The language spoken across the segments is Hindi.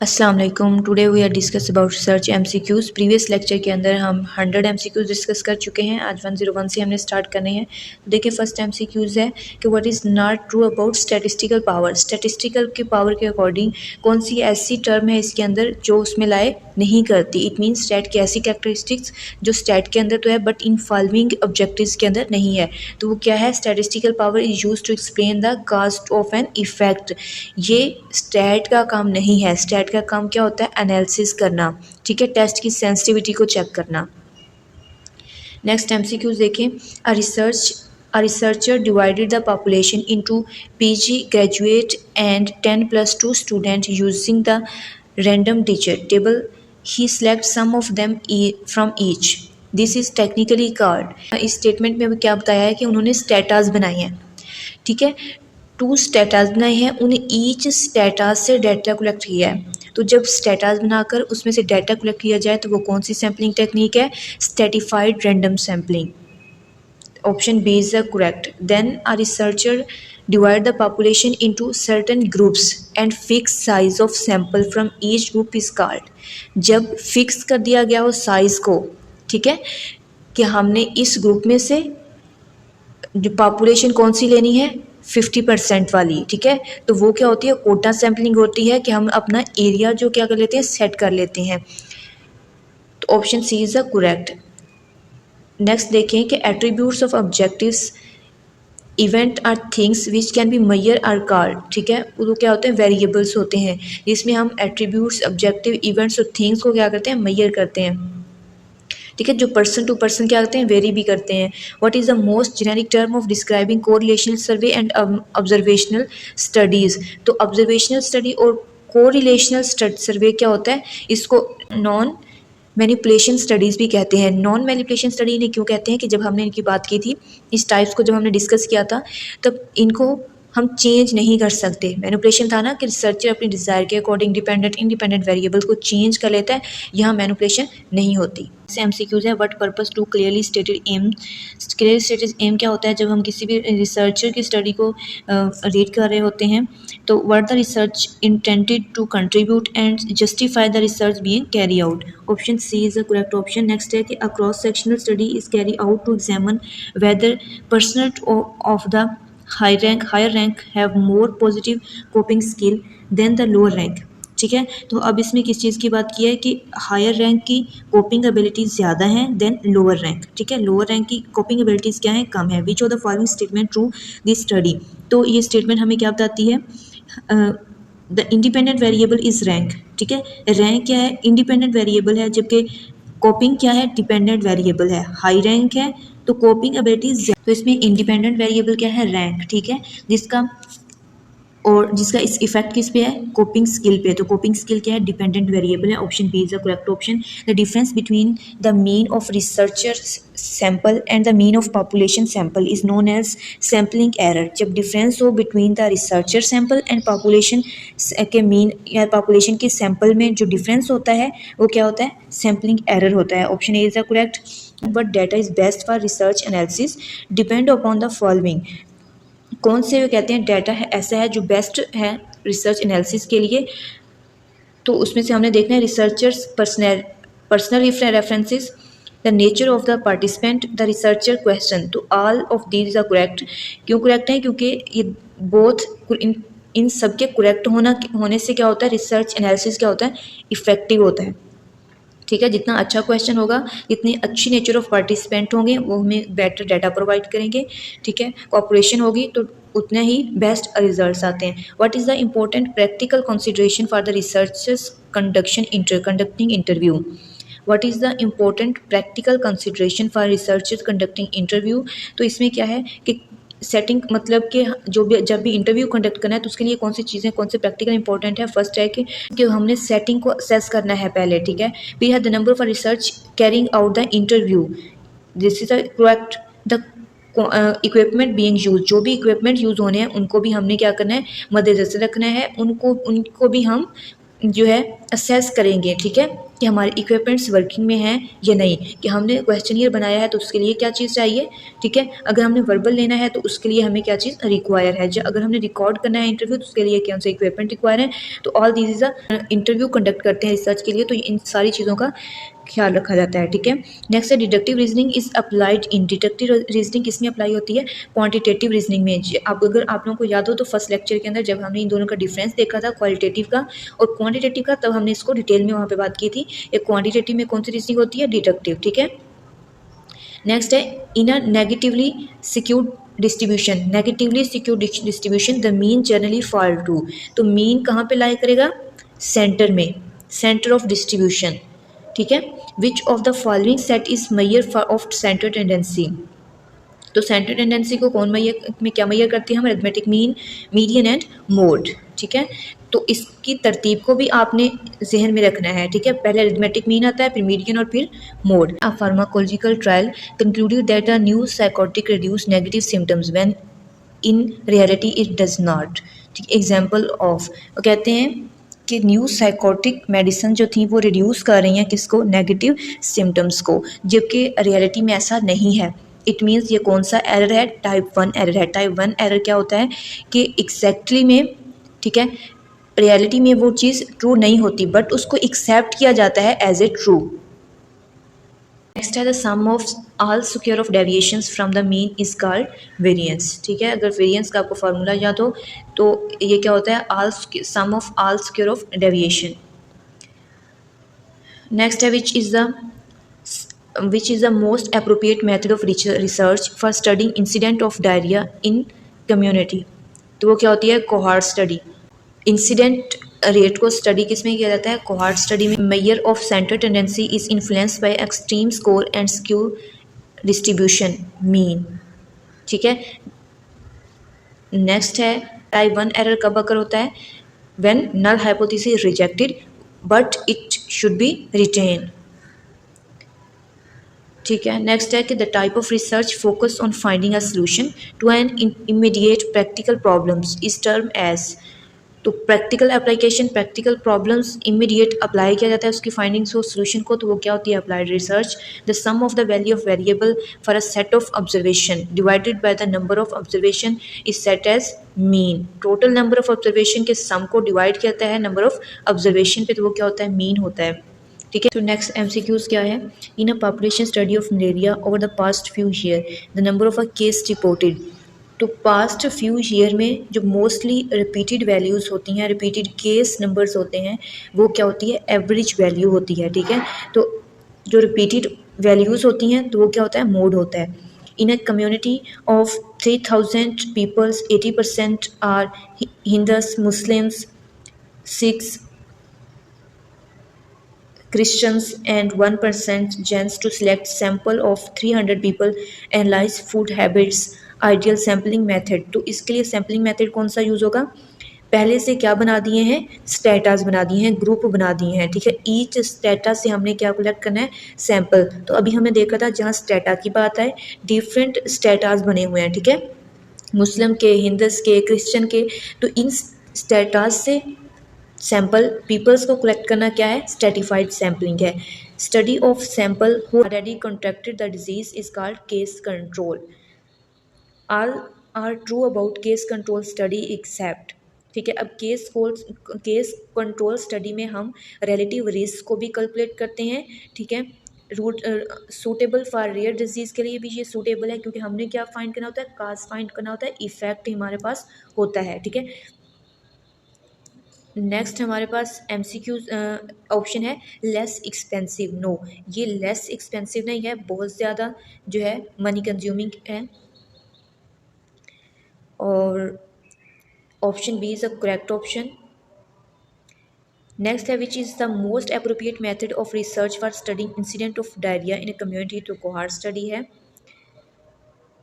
अस्सलाम वालेकुम। Today we are discuss about research MCQs. Previous lecture के अंदर हम 100 एमसीक्यूज़ डिस्कस कर चुके हैं। आज 101 से हमने स्टार्ट करने हैं। देखिए फर्स्ट एमसीक्यूज़ है कि what is not true about statistical power. Statistical के पावर के अकॉर्डिंग कौन सी ऐसी टर्म है इसके अंदर जो उसमें लाए नहीं करती। इट मीन्स स्टैट की ऐसी कैरेक्टरिस्टिक्स जो स्टैट के अंदर तो है बट इन फॉलोइंग ऑब्जेक्टिव्स के अंदर नहीं है। तो वो क्या है? Statistical power is use to explain the cost of an effect. ये स्टैट का काम नहीं है। स्टैट का काम क्या होता है? एनालिसिस करना, ठीक है, टेस्ट की सेंसिटिविटी को चेक करना। नेक्स्ट एमसीक्यूज देखें। A researcher divided the population into PG graduate and 10+2 student using the random digit table. He selects some of them from each. This is technically called. इस स्टेटमेंट में क्या बताया है कि उन्होंने स्टेटास बनाई हैं, ठीक है, 2 स्टेटास बनाए हैं, उन ईच स्टेटास से डाटा कलेक्ट किया है। तो जब स्टेटास बनाकर उसमें से डाटा कलेक्ट किया जाए तो वो कौन सी सैम्पलिंग टेक्निक है? Stratified random sampling. Option B is the correct. Then a researcher divide the population into certain groups and fixed size of sample from each group is called. जब फिक्स कर दिया गया हो साइज को, ठीक है, कि हमने इस ग्रुप में से जो पॉपुलेशन कौन सी लेनी है? 50% वाली, ठीक है, तो वो क्या होती है? कोटा सैम्पलिंग होती है कि हम अपना एरिया जो क्या कर लेते हैं? सेट कर लेते हैं। तो option C is the correct. Next देखें कि attributes of objectives event are things which can be measure or called, ठीक है, वो क्या होते हैं? वेरिएबल्स होते हैं जिसमें हम एट्रीब्यूट्स, ऑब्जेक्टिव, इवेंट्स और थिंग्स को क्या करते हैं? मैयर करते हैं, ठीक है, जो पर्सन टू पर्सन क्या करते हैं? वेरी भी करते हैं। What is the most generic term of describing correlational survey and observational studies. तो ऑब्जर्वेशनल स्टडी और कोरिलेशनल सर्वे क्या होता है? इसको नॉन मैनिपुलेशन स्टडीज़ भी कहते हैं। नॉन मैनिपुलेशन स्टडी इन्हें क्यों कहते हैं? कि जब हमने इनकी बात की थी, इस टाइप्स को जब हमने डिस्कस किया था, तब इनको हम चेंज नहीं कर सकते। मैनिपुलेशन था ना कि रिसर्चर अपनी डिज़ायर के अकॉर्डिंग डिपेंडेंट इंडिपेंडेंट वेरिएबल्स को चेंज कर लेता है। यहाँ मैनिपुलेशन नहीं होती। एमसीक्यूज है। What purpose to clearly stated aim. Clearly stated aim क्या होता है? जब हम किसी भी रिसर्चर की स्टडी को रीड कर रहे होते हैं तो what the research intended to contribute and justify the research being carry out. Option C is the correct option. Next है कि a cross sectional study is carry out to examine whether personnel of the higher rank have more positive coping skill than the lower rank, ठीक है। तो अब इसमें किस चीज़ की बात की है कि हायर रैंक की कोपिंग एबिलिटीज़ ज़्यादा हैं देन लोअर रैंक, ठीक है। लोअर रैंक की कोपिंग एबिलिटीज़ क्या है? कम है। Which of the following statement true this study. तो ये स्टेटमेंट हमें क्या बताती है? The independent variable is rank, ठीक है। रैंक क्या है? इंडिपेंडेंट वेरिएबल है, जबकि कोपिंग क्या है? डिपेंडेंट वेरिएबल है। हाई रैंक है तो कोपिंग एबिलिटीज, तो इसमें इंडिपेंडेंट वेरिएबल क्या है? रैंक, ठीक है, जिसका इस इफेक्ट किस पे है? कोपिंग स्किल पे। तो कोपिंग स्किल क्या है? डिपेंडेंट वेरिएबल है। Option B is the correct option. The difference between the mean of researcher sample and the mean of population sample is known as sampling error. जब डिफरेंस हो between the researcher sample and population के मीन या पॉपुलेशन के सैंपल में जो डिफरेंस होता है वो क्या होता है? सैम्पलिंग एरर होता है। Option A is the correct. But data is best for research analysis depend upon the following. कौन से वे कहते हैं डाटा है ऐसा है जो बेस्ट है रिसर्च एनालिसिस के लिए? तो उसमें से हमने देखना है researchers personal references, the nature of the participant, the researcher question. तो all of these are correct. क्यों करेक्ट है? क्योंकि ये बोथ इन सब के करेक्ट होने से क्या होता है? रिसर्च एनालिसिस क्या होता है? इफेक्टिव होता है, ठीक है। जितना अच्छा क्वेश्चन होगा, जितनी अच्छी नेचर ऑफ पार्टिसिपेंट होंगे, वो हमें बेटर डाटा प्रोवाइड करेंगे, ठीक है। कोऑपरेशन होगी तो उतने ही बेस्ट रिजल्ट्स आते हैं। What is the important practical consideration for the researchers conducting interview. What is the important practical consideration for researchers conducting interview. तो इसमें क्या है कि सेटिंग, मतलब कि जब भी इंटरव्यू कंडक्ट करना है तो उसके लिए कौन सी चीज़ें, कौन से प्रैक्टिकल इंपॉर्टेंट है। फर्स्ट है कि हमने सेटिंग को असेस करना है पहले, ठीक है। We have the number for research carrying out the interview, this is the correct. The equipment being use, जो भी इक्विपमेंट यूज़ होने हैं उनको भी हमने क्या करना है? मद्देनजर रखना है। उनको भी हम जो है असेस करेंगे, ठीक है, कि हमारे इक्विपमेंट्स वर्किंग में हैं या नहीं, कि हमने क्वेश्चनियर बनाया है तो उसके लिए क्या चीज़ चाहिए, ठीक है। अगर हमने वर्बल लेना है तो उसके लिए हमें क्या चीज़ रिक्वायर है, अगर हमने रिकॉर्ड करना है इंटरव्यू तो उसके लिए कौन सा इक्विपमेंट रिक्वायर है। तो all these is interview conduct करते हैं रिसर्च के लिए, तो इन सारी चीज़ों का ख्याल रखा जाता है, ठीक है। नेक्स्ट है deductive reasoning is applied in, deductive reasoning किसमें अप्लाई होती है, क्वांटिटेटिव रीजनिंग में। अगर आप लोगों को याद हो तो फर्स्ट लेक्चर के अंदर जब हमने इन दोनों का डिफरेंस देखा था, क्वालिटेटिव का और क्वांटिटेटिव का, तब हमने इसको डिटेल में वहाँ पे बात की थी। एक क्वांटिटेटिव में कौन सी रीजनिंग होती है, डिडक्टिव, ठीक है। नेक्स्ट है in a negatively skewed distribution, negatively skewed distribution the mean generally fall to, तो मीन कहाँ पे लाई करेगा, सेंटर में, सेंटर ऑफ डिस्ट्रीब्यूशन, ठीक है। Which of the following set is measure of centre tendency, तो सेंटर टेंडेंसी को कौन मैयर में क्या मैयर करती है हम, arithmetic mean, median and mode, ठीक है। तो इसकी तरतीब को भी आपने जहन में रखना है, ठीक है। पहले अरिथमेटिक मीन आता है, फिर मीडियन और फिर mode. A pharmacological trial concluded that a new psychotic reduce negative symptoms when in reality it does not, ठीक। एग्जाम्पल ऑफ, कहते हैं कि न्यू साइकोटिक मेडिसिन जो थी वो रिड्यूस कर रही हैं किसको, नेगेटिव सिम्टम्स को, जबकि रियलिटी में ऐसा नहीं है। इट मीन्स ये कौन सा एरर है, टाइप 1 एरर है। टाइप 1 एरर क्या होता है कि एग्जैक्टली में, ठीक है, रियलिटी में वो चीज़ ट्रू नहीं होती बट उसको एक्सेप्ट किया जाता है एज ए ट्रू। नेक्स्ट है the sum of all square of deviations from the mean is called variance, ठीक है। अगर वेरिएंस का आपको फार्मूला याद हो तो ये क्या होता है, all sum of all square of deviation. Next है which is the most appropriate method of research for studying incident of diarrhea in community, तो वो क्या होती है, कोहॉर्ट स्टडी। इंसिडेंट रेट को स्टडी किस में किया जाता है, कोहॉर्ट स्टडी में। Measure of centre tendency is influenced by extreme score and skew distribution mean, ठीक है। नेक्स्ट है टाइप 1 एरर कब अकर होता है, when null hypothesis rejected but it should be retain, ठीक है। नेक्स्ट है कि the type of research focus on finding a solution to an immediate practical problems is term as, तो practical application, practical problems immediate apply किया जाता है उसकी फाइंडिंग्स को, सोल्यूशन को, तो वो क्या होती है, applied research. The sum of the value of variable for a set of observation divided by the number of observation is set as mean, total number of observation के सम को डिवाइड किया जाता है नंबर ऑफ ऑब्जर्वेशन पे, तो वो क्या होता है, मीन होता है, ठीक है। तो नेक्स्ट एमसीक्यूज क्या है, in a population study of malaria over the past few year the number of a case reported, तो पास्ट फ्यू ईयर में जो मोस्टली रिपीटेड वैल्यूज़ होती हैं, रिपीटेड केस नंबर्स होते हैं, वो क्या होती है, एवरेज वैल्यू होती है, ठीक है। तो जो रिपीटेड वैल्यूज़ होती हैं तो वो क्या होता है, मोड होता है। In a community of 3000 peoples 80% are Hindus, Muslims, Sikhs, Christians and 1% Jains to select sample of 300 people, analyze food habits, ideal sampling method। तो इसके लिए सैम्पलिंग मेथड कौन सा यूज़ होगा, पहले से क्या बना दिए हैं, स्टेटास बना दिए हैं, ग्रुप बना दिए हैं, ठीक है। ईच स्टेटा से हमने क्या कलेक्ट करना है, सैंपल। तो अभी हमने देखा था जहाँ स्टेटा की बात है, डिफरेंट स्टेटास बने हुए हैं, ठीक है, मुस्लिम के, हिंदूस के, क्रिश्चियन के। तो इन स्टेटास से सैंपल पीपल्स को कलेक्ट करना क्या है, स्ट्रेटिफाइड सैम्पलिंग है। Study of sample who already contracted the disease is called case control. All are true about case control study except, ठीक है। अब केस कंट्रोल स्टडी में हम रिलेटिव रिस्क को भी कैलकुलेट करते हैं, ठीक है। Root suitable for rare disease के लिए भी ये सूटेबल है, क्योंकि हमने क्या फाइंड करना होता है, काज फाइंड करना होता है, इफेक्ट हमारे पास होता है, ठीक है। नेक्स्ट हमारे पास एमसीक्यू ऑप्शन है लेस एक्सपेंसिव, नो ये लेस एक्सपेंसिव नहीं है, बहुत ज़्यादा जो है मनी कंज्यूमिंग है, और option B is a correct option. Next है which is the most appropriate method of research for studing incident of diarrhoea in a community, तो कोहॉर्ट स्टडी है।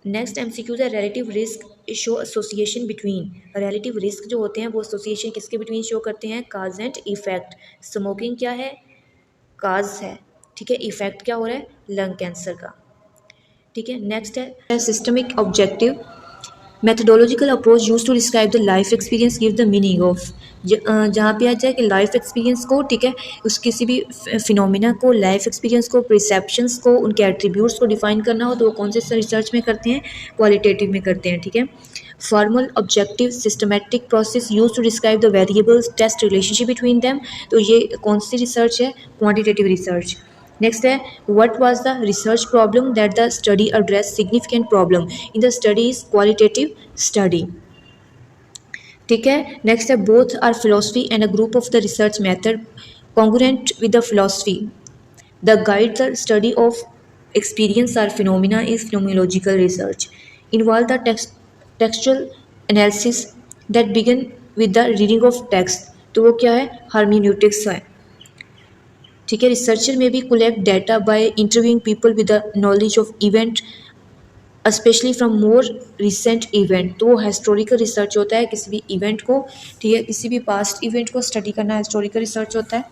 नेक्स्ट एमसीक्यूज है relative risk show association between, relative risk जो होते हैं वो एसोसिएशन किसके बिटवीन शो करते हैं, काज एंड इफेक्ट। स्मोकिंग क्या है, काज है, ठीक है, इफेक्ट क्या हो रहा है, लंग कैंसर का, ठीक है। नेक्स्ट है systemic objective methodological approach used to describe the life experience give the meaning of जहाँ पे आ जाए कि लाइफ एक्सपीरियंस को, ठीक है, उस किसी भी फिनोमिना को, लाइफ एक्सपीरियंस को, परसेप्शंस को, उनके एट्रीब्यूट्स को डिफाइन करना हो तो वो कौन से रिसर्च में करते हैं, क्वालिटेटिव में करते हैं, ठीक है। Formal objective systematic process use to describe the variables test relationship between them, तो ये कौन सी रिसर्च है, क्वांटिटेटिव रिसर्च। नेक्स्ट है what was the research problem that the study address significant problem in the study is qualitative study, ठीक है। नेक्स्ट है both are philosophy and a group of the research method congruent with the philosophy the guide the study of experience or phenomena is phenomenological research involve the textual analysis that begin with the reading of text, तो वो क्या है, हर्मेन्यूटिक्स है, ठीक है। रिसर्चर में भी collect data by interviewing people with the knowledge of event especially from more recent event, तो वो हिस्टोरिकल रिसर्च होता है किसी भी इवेंट को, ठीक है, किसी भी पास्ट इवेंट को स्टडी करना हिस्टोरिकल रिसर्च होता है।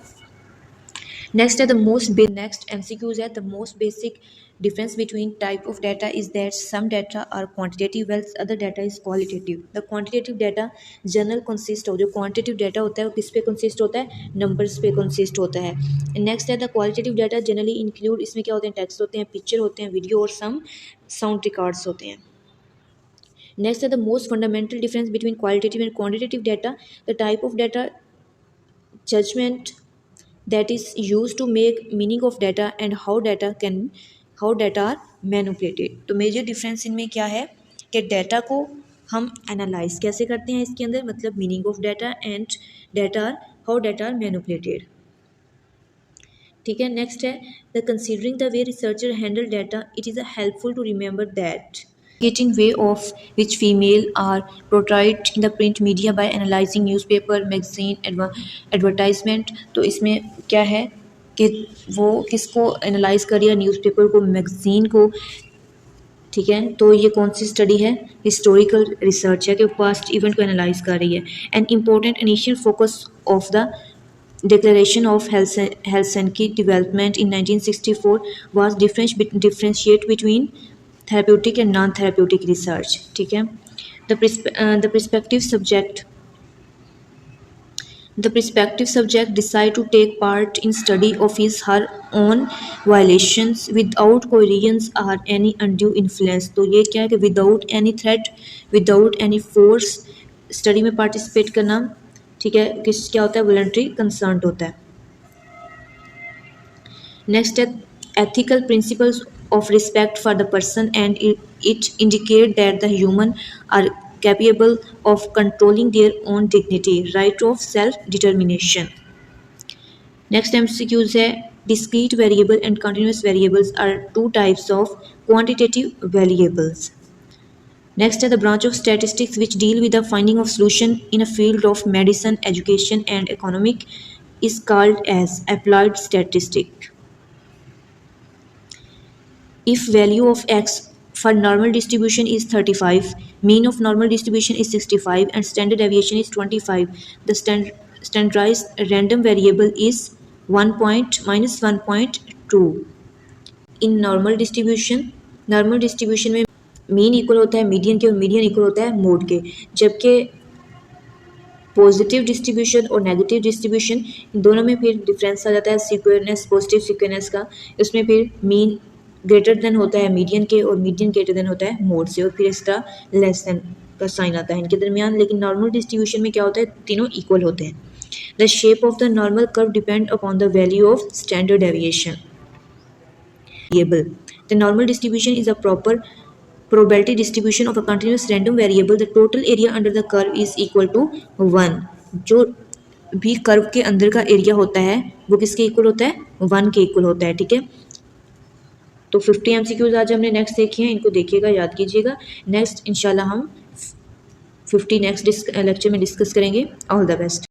नेक्स्ट है नेक्स्ट MCQs है the most basic difference between type of data is that some data are quantitative well other data is qualitative. The quantitative data general consist हो, जो क्वांटिटेटिव डाटा होता है वो किस पे कंसिस्ट होता है, नंबर्स पे कंसिस्ट होता है। नेक्स्ट है the qualitative data generally include, इसमें क्या होते हैं, टेक्स्ट होते हैं, पिक्चर होते हैं, वीडियो और सम साउंड रिकॉर्ड्स होते हैं। नेक्स्ट है the most fundamental difference between qualitative and quantitative data the type of data judgment that is used to make meaning of data and how data are manipulated। तो मेजर डिफरेंस इनमें क्या है कि डाटा को हम एनालाइज कैसे करते हैं इसके अंदर, मतलब meaning of data and how data are manipulated, ठीक है। नेक्स्ट है the considering the way researcher handle data it is helpful to remember that getting way of which female are portrayed in the print media by analyzing newspaper magazine advertisement, तो इसमें क्या है कि वो किसको एनालाइज कर रही है, न्यूज़पेपर को, मैगजीन को, ठीक है। तो ये कौन सी स्टडी है, हिस्टोरिकल रिसर्च है कि पास्ट इवेंट को एनालाइज कर रही है। An important initial focus of the Declaration of Helsinki Development in 1964 was differentiate between therapeutic and non-therapeutic research, ठीक है। The prospective subject decide to take part in study of her own violations without coercion or any undue influence, तो ये क्या है कि without any threat, without any force study में पार्टिसिपेट करना, ठीक है, किस क्या होता है, वॉलंटरी कंसर्न होता है। नेक्स्ट है ethical principles of respect for the person and it indicate that the human are capable of controlling their own dignity, right of self determination. Next MCQs है discrete variable and continuous variables are two types of quantitative variables. Next are the branch of statistics which deal with the finding of solution in a field of medicine, education and economic is called as applied statistic. If value of x for normal distribution is 35, mean of normal distribution is 65 and standard deviation is 25, the standardized random variable is minus 1.2. In normal distribution में मीन इक्वल होता है मीडियन के और मीडियन इक्वल होता है मोड के, जबकि पॉजिटिव डिस्ट्रीब्यूशन और नेगेटिव डिस्ट्रीब्यूशन इन दोनों में फिर डिफरेंस आ जाता है सीक्वेंस, पॉजिटिव सीक्वेंस का, उसमें फिर मीन ग्रेटर देन होता है मीडियन के और मीडियन ग्रेटर देन होता है मोड से, और फिर इसका लेस देन का साइन आता है इनके दरमियान। लेकिन नॉर्मल डिस्ट्रीब्यूशन में क्या होता है, तीनों इक्वल होते हैं। The shape of the normal curve depend upon the value of standard deviation. The normal distribution is a proper probability distribution of a continuous random variable, the total area under the curve is equal to 1। जो भी कर्व के अंदर का एरिया होता है वो किसके इक्वल होता है, 1 के इक्वल होता है, ठीक है। तो 50 MCQs आज हमने नेक्स्ट देखे हैं, इनको देखिएगा, याद कीजिएगा। नेक्स्ट इंशाल्लाह हम 50 नेक्स्ट लेक्चर में डिस्कस करेंगे। All the best.